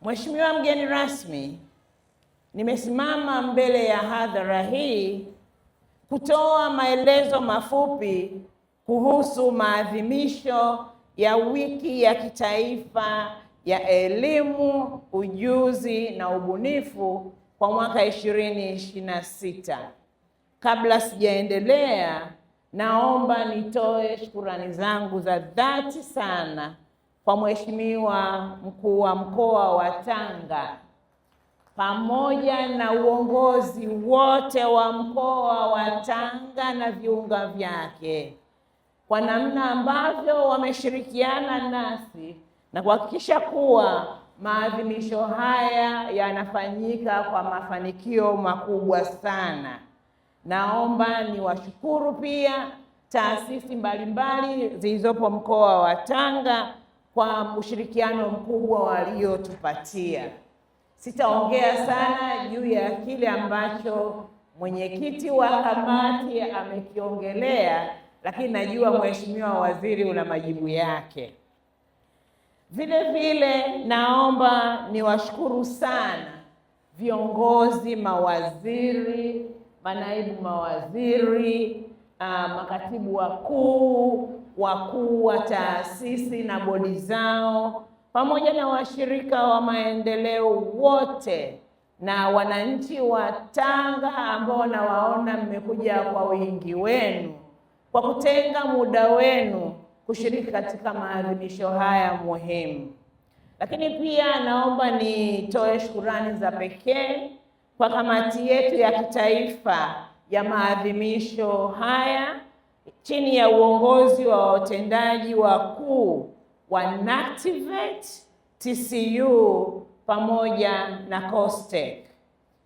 Mheshimiwa mgeni rasmi, nimesimama mbele ya hadhara hii kutoa maelezo mafupi kuhusu maadhimisho ya wiki ya kitaifa ya elimu, ujuzi na ubunifu kwa mwaka 2026. Kabla sijaendelea, naomba nitoe shukrani zangu za dhati sana kwa Mheshimiwa Mkuu wa Mkoa wa Tanga pamoja na uongozi wote wa mkoa wa Tanga na viunga vyake kwa namna ambavyo wameshirikiana nasi na kuhakikisha kuwa maadhimisho haya yanafanyika kwa mafanikio makubwa sana. Naomba niwashukuru pia taasisi mbalimbali zilizopo mkoa wa Tanga kwa ushirikiano mkubwa waliotupatia. Sitaongea sana juu ya kile ambacho mwenyekiti wa kamati amekiongelea, lakini najua Mheshimiwa Waziri una majibu yake. Vile vile naomba niwashukuru sana viongozi, mawaziri, manaibu mawaziri, makatibu wakuu, wakuu wa taasisi na bodi zao, pamoja na washirika wa maendeleo wote na wananchi wa Tanga ambao nawaona mmekuja kwa wingi wenu kwa kutenga muda wenu kushiriki katika maadhimisho haya muhimu. Lakini pia naomba nitoe shukrani za pekee kwa kamati yetu ya kitaifa ya maadhimisho haya chini ya uongozi wa watendaji wakuu wa NACTIVATE, TCU pamoja na COSTECH.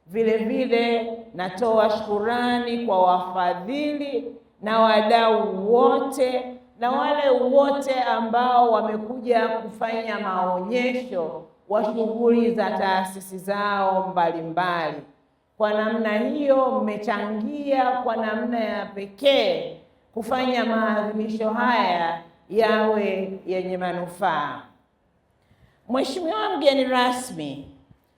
Vile vile natoa shukrani kwa wafadhili na wadau wote na wale wote ambao wamekuja kufanya maonyesho wa shughuli za taasisi zao mbalimbali. Kwa namna hiyo mmechangia kwa namna ya pekee kufanya maadhimisho haya yawe yenye manufaa. Mheshimiwa mgeni rasmi,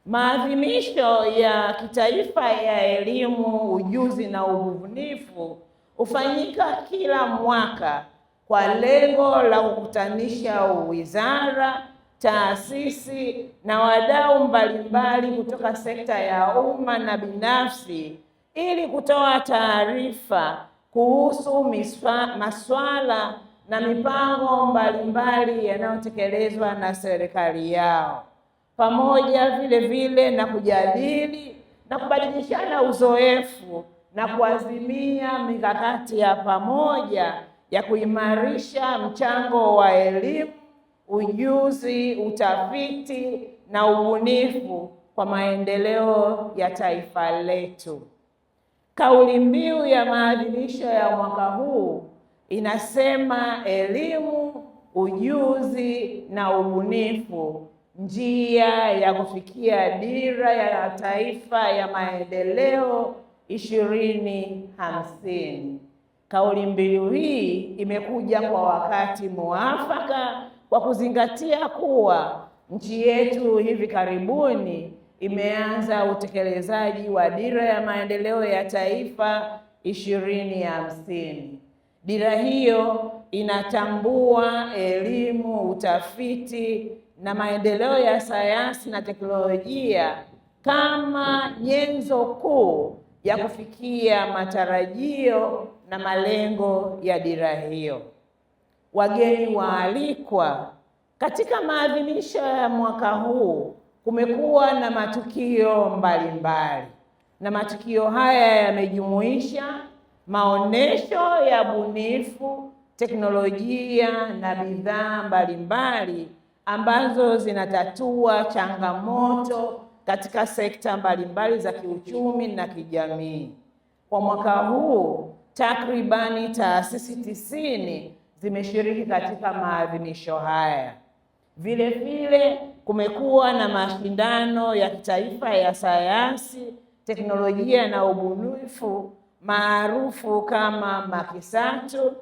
maadhimisho ya kitaifa ya elimu, ujuzi na ubunifu hufanyika kila mwaka kwa lengo la kukutanisha wizara, taasisi na wadau mbalimbali kutoka sekta ya umma na binafsi ili kutoa taarifa kuhusu masuala na mipango mbalimbali yanayotekelezwa na serikali yao, pamoja vile vile na kujadili na kubadilishana uzoefu na kuazimia mikakati ya pamoja ya kuimarisha mchango wa elimu, ujuzi, utafiti na ubunifu kwa maendeleo ya taifa letu. Kauli mbiu ya maadhimisho ya mwaka huu inasema elimu, ujuzi na ubunifu, njia ya kufikia dira ya taifa ya maendeleo 2050. Kauli mbiu hii imekuja kwa wakati muafaka kwa kuzingatia kuwa nchi yetu hivi karibuni imeanza utekelezaji wa dira ya maendeleo ya taifa 2050. Dira hiyo inatambua elimu, utafiti na maendeleo ya sayansi na teknolojia kama nyenzo kuu ya kufikia matarajio na malengo ya dira hiyo. Wageni waalikwa, katika maadhimisho ya mwaka huu kumekuwa na matukio mbalimbali, na matukio haya yamejumuisha maonesho ya bunifu, teknolojia na bidhaa mbalimbali ambazo zinatatua changamoto katika sekta mbalimbali za kiuchumi na kijamii. Kwa mwaka huu takribani taasisi 90 zimeshiriki katika maadhimisho haya. Vile vile kumekuwa na mashindano ya kitaifa ya sayansi, teknolojia na ubunifu maarufu kama MAKISATU,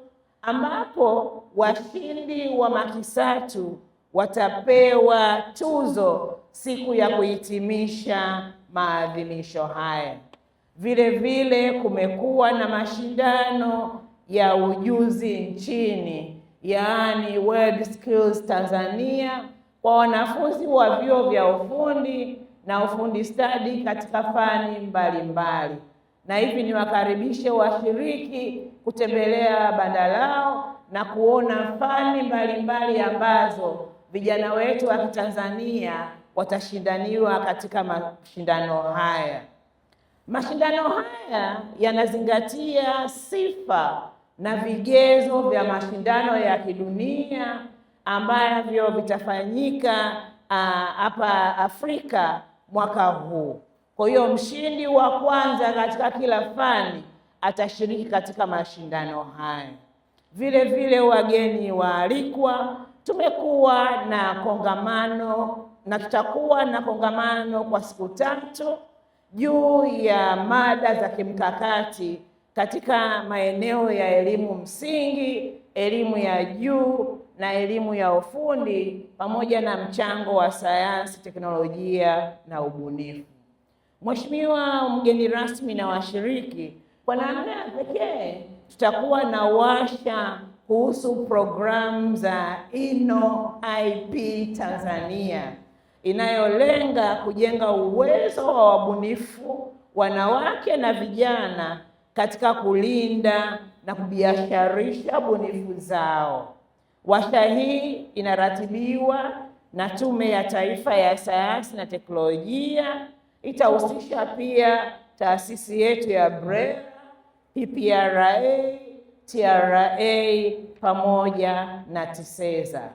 ambapo washindi wa MAKISATU watapewa tuzo siku ya kuhitimisha maadhimisho haya. Vile vile kumekuwa na mashindano ya ujuzi nchini, yaani World Skills Tanzania, kwa wanafunzi wa vyuo vya ufundi na ufundi stadi katika fani mbalimbali. Na hivi niwakaribishe washiriki kutembelea banda lao na kuona fani mbalimbali ambazo vijana wetu wa Kitanzania watashindaniwa katika mashindano haya. Mashindano haya yanazingatia sifa na vigezo vya mashindano ya kidunia ambavyo vitafanyika hapa Afrika mwaka huu. Kwa hiyo mshindi wa kwanza katika kila fani atashiriki katika mashindano haya. Vile vile wageni waalikwa, tumekuwa na kongamano na tutakuwa na kongamano kwa siku 3 juu ya mada za kimkakati katika maeneo ya elimu msingi, elimu ya juu na elimu ya ufundi, pamoja na mchango wa sayansi, teknolojia na ubunifu. Mheshimiwa mgeni rasmi na washiriki, kwa namna ya pekee tutakuwa na warsha kuhusu programu za INNO-IP Tanzania inayolenga kujenga uwezo wa wabunifu, wanawake na vijana katika kulinda na kubiasharisha bunifu zao. Warsha hii inaratibiwa na Tume ya Taifa ya Sayansi na Teknolojia. Itahusisha pia taasisi yetu ya BRELA, PPRA, TRA pamoja na TISEZA.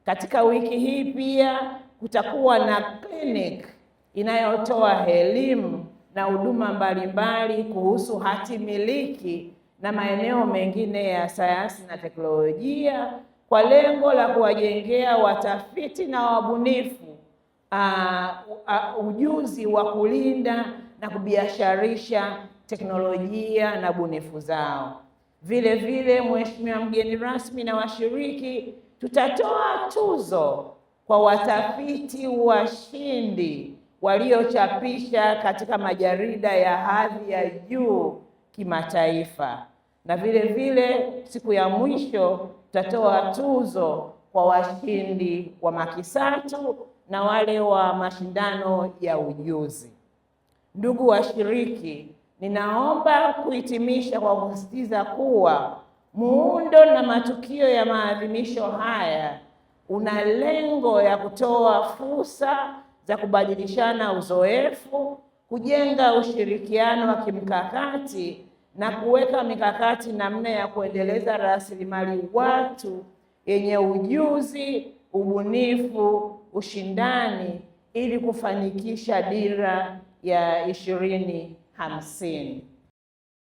Katika wiki hii pia kutakuwa na clinic inayotoa elimu na huduma mbalimbali kuhusu hati miliki na maeneo mengine ya sayansi na teknolojia kwa lengo la kuwajengea watafiti na wabunifu ujuzi wa kulinda na kubiasharisha teknolojia na bunifu zao. Vile vile, Mheshimiwa mgeni rasmi na washiriki, tutatoa tuzo kwa watafiti washindi waliochapisha katika majarida ya hadhi ya juu kimataifa. Na vile vile siku ya mwisho tutatoa tuzo kwa washindi wa makisatu na wale wa mashindano ya ujuzi. Ndugu washiriki, ninaomba kuhitimisha kwa kusisitiza kuwa muundo na matukio ya maadhimisho haya una lengo ya kutoa fursa za kubadilishana uzoefu, kujenga ushirikiano wa kimkakati na kuweka mikakati namna ya kuendeleza rasilimali watu yenye ujuzi, ubunifu, ushindani ili kufanikisha dira ya 2050.